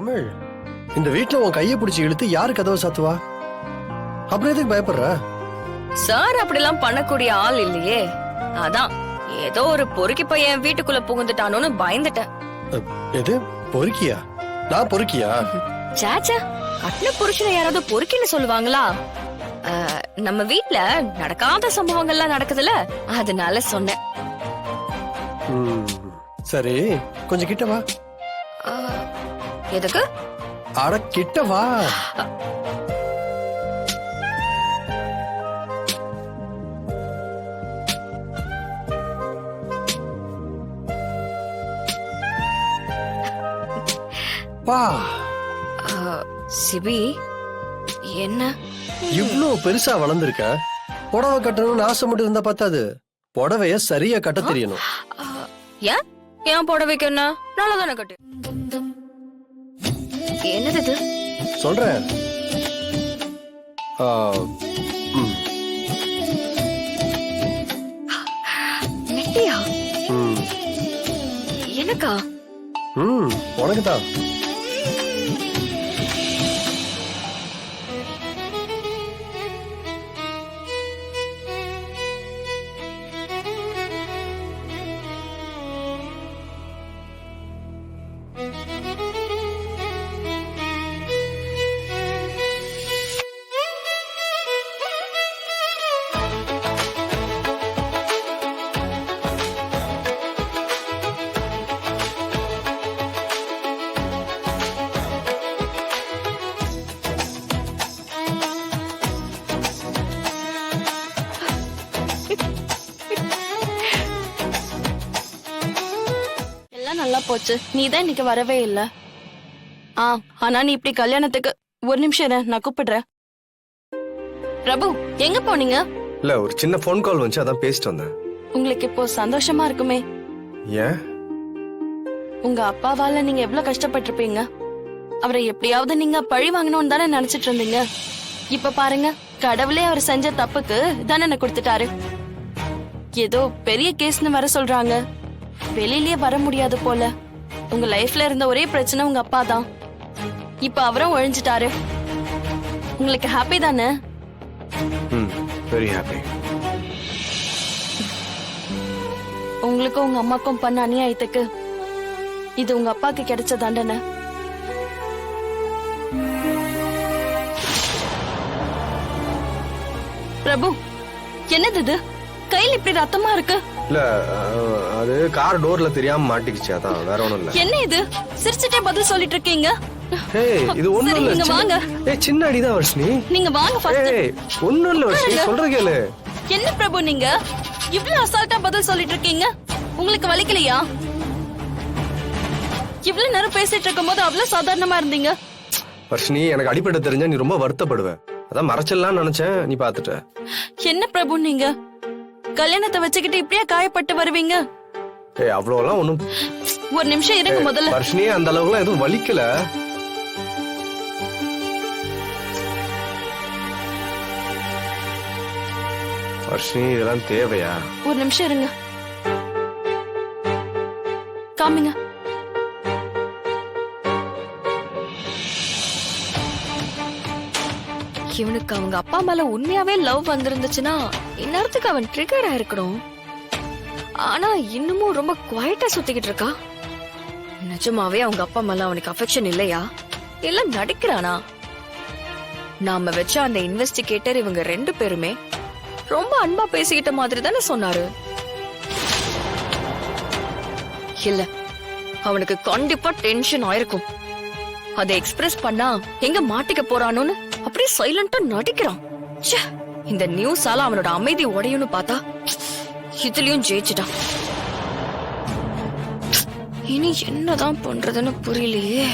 தமிழ், இந்த வீட்டுல உன் கையை பிடிச்சி இழுத்து யாரு கதவை சாத்துவா? அப்புறம் எதுக்கு பயப்படுற? சார் அப்படிலாம் பண்ணக்கூடிய ஆள் இல்லையே. அதான் ஏதோ ஒரு பொறுக்கி பையன் வீட்டுக்குள்ள புகுந்துட்டானோன்னு பயந்துட்டேன். எது பொறுக்கியா? நான் பொறுக்கியா? சாச்சா, கட்டின புருஷனை யாராவது பொறுக்கின்னு சொல்லுவாங்களா? நம்ம வீட்ல நடக்காத சம்பவங்கள்லாம் நடக்குதுல, அதனால சொன்னேன். சரி, கொஞ்சம் கிட்ட வா. எதுக்கு? அட கிட்ட வா. வா. சிபி, என்ன இவ்ளோ பெருசா வளர்ந்துருக்க? புடவை கட்டணும்னு ஆசை மட்டும் இருந்தா பத்தாது, புடவைய சரியா கட்ட தெரியணும். ஏன் ஏன் புடவைக்கு என்ன? நல்லதானே கட்டு. என்னது இது? சொல்றேன். மெட்டியா? எனக்கா? உனக்குதான். நல்லா போச்சு. நீ தான் இன்னைக்கு வரவே இல்ல. ஆனா நீ இப்படி கல்யாணத்துக்கு ஒரு நிமிஷம் இரு, நான் கூப்பிடுறேன். பிரபு, எங்க போனீங்க? இல்ல, ஒரு சின்ன போன் கால் வந்துச்சு, அதான் பேசிட்டு வந்தேன். உங்களுக்கு இப்போ சந்தோஷமா இருக்குமே? ஏன்? உங்க அப்பாவால நீங்க எவ்வளவு கஷ்டப்பட்டிருப்பீங்க. அவரை எப்படியாவது நீங்க பழி வாங்கணும்னு தானே நினைச்சிட்டு இருந்தீங்க. இப்ப பாருங்க, கடவுளே அவர் செஞ்ச தப்புக்கு தண்டனை கொடுத்துட்டாரு. ஏதோ பெரிய கேஸ்னு வர சொல்றாங்க. வெளியிலே வர முடியாது போல. உங்க லைஃப்ல இருந்த ஒரே பிரச்சனை உங்க அப்பா தான். இப்ப அவரும் ஒழிஞ்சிட்டாரு. உங்களுக்கு ஹாப்பி தானே? Very happy. உங்களுக்கும் உங்க அம்மாக்கும் பண்ண அநியாயத்துக்கு இது உங்க அப்பாக்கு கிடைச்ச தண்டனை. பிரபு, என்னது இது? கையில் இப்படி ரத்தமா இருக்கு. இல்ல, அது கார் டோர்ல தெரியாம மாட்டிக்கிச்சு, அதான், வேற ஒண்ணும் இல்ல. என்ன இது? சிரிச்சிட்டே பதில் சொல்லிட்டு இருக்கீங்க. ஏய், இது ஒண்ணும் இல்ல. நீங்க வாங்க. ஏய், சின்ன அடிதான் வர்ஷினி. நீங்க வாங்க ஃபர்ஸ்ட். ஏய், ஒண்ணும் இல்ல வர்ஷினி, சொல்ற கேளு. என்ன பிரபு நீங்க இவ்ளோ அசால்ட்டா பதில் சொல்லிட்டு இருக்கீங்க? உங்களுக்கு வலிக்கலையா? இவ்ளோ நேரம் பேசிட்டு இருக்கும்போது அவ்வளவு சாதாரணமா இருந்தீங்க. வர்ஷினி, எனக்கு அடிபட்ட தெரிஞ்சா நீ ரொம்ப வருத்தப்படுவ. அதான் மறைச்சலாம்னு நினைச்சேன், நீ பாத்துட்ட. என்ன பிரபு நீங்க கல்யாணத்தை வச்சுக்கிட்டு இப்படியே காயப்பட்டு வருவீங்க? ஏய், அவ்வளவுலாம் ஒண்ணும். ஒரு நிமிஷம் இருங்க முதல்ல. வர்ஷினி, அந்த அளவுக்குலாம் எதுவும் வலிக்கல. வர்ஷினி, இதெல்லாம் தேவையா? ஒரு நிமிஷம் இருங்க, காமிங்க. இவனுக்கு அவங்க அப்பா மேல உண்மையாவே லவ் வந்திருந்துச்சுன்னா இந்நேரத்துக்கு அவன் ட்ரிகர் ஆயிருக்கணும். ஆனா இன்னமும் ரொம்ப குவைட்டா சுத்திக்கிட்டு இருக்கா. நிஜமாவே அவங்க அப்பா மேல அவனுக்கு அஃபெக்ஷன் இல்லையா, இல்ல நடிக்கிறானா? நாம வச்ச அந்த இன்வெஸ்டிகேட்டர் இவங்க ரெண்டு பேருமே ரொம்ப அன்பா பேசிக்கிட்ட மாதிரி தானே சொன்னாரு. இல்ல, அவனுக்கு கண்டிப்பா டென்ஷன் ஆயிருக்கும். அதை எக்ஸ்பிரஸ் பண்ணா எங்க மாட்டிக்க போறானோன்னு அப்படியே சைலண்டா நடிக்கிறான். இந்த நியூஸால அவனோட அமைதி உடையும்னு பார்த்தா இதுலயும் ஜெயிச்சுட்டான். இனி என்னதான் பண்றதுன்னு புரியலையே.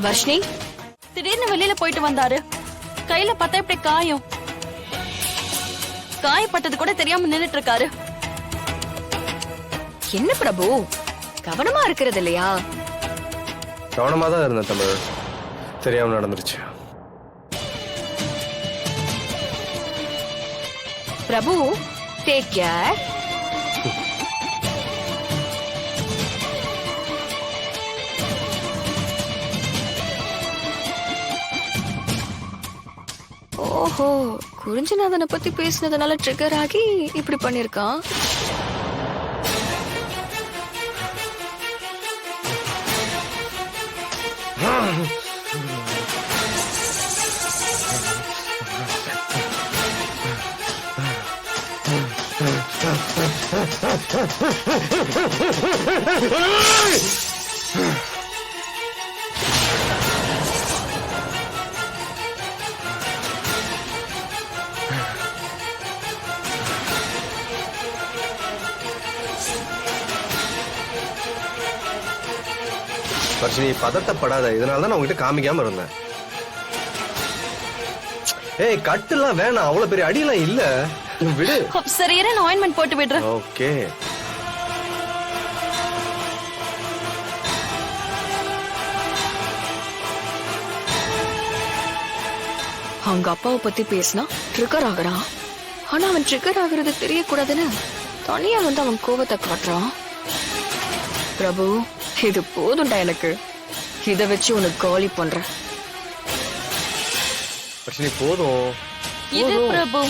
வர்ஷினி, திடீர்னு வெளியில போயிட்டு வந்தாரு. கையில பார்த்தா இப்படி காயம். காயப்பட்டது கூட தெரியாம நின்னுட்டு இருக்காரு. என்ன பிரபு, கவனமா இருக்கிறது இல்லையா? கவனமா தான் இருந்தேன் தமிழ். தெரியாம நடந்துருச்சு. பிரபு, டேக் கேர். ஓஹோ, குறிஞ்சிநாதனை பத்தி பேசினதுனால ட்ரிகர் ஆகி இப்படி பண்ணிருக்கான். வர்ஷினி, பதட்டப்படாத. இதனாலதான் நான் உங்ககிட்ட காமிக்காம இருந்தேன். ஏய், கட்டுலாம் வேணாம், அவ்வளவு பெரிய அடியெல்லாம் இல்ல, விடு. சரி, இரு, நான் ஆயின்மெண்ட் போட்டு விடுறேன். ஓகே. அவங்க அப்பாவை பத்தி பேசினா ட்ரிகர் ஆகுறான். ஆனா அவன் ட்ரிகர் ஆகுறது தெரியக்கூடாதுன்னு தனியா வந்து அவன் கோவத்தை காட்டுறான். பிரபு, இது போதும்டா எனக்கு. இத வச்சு உனக்கு காலி பண்றேன். வர்ஷினி, போதும். இது பிரபு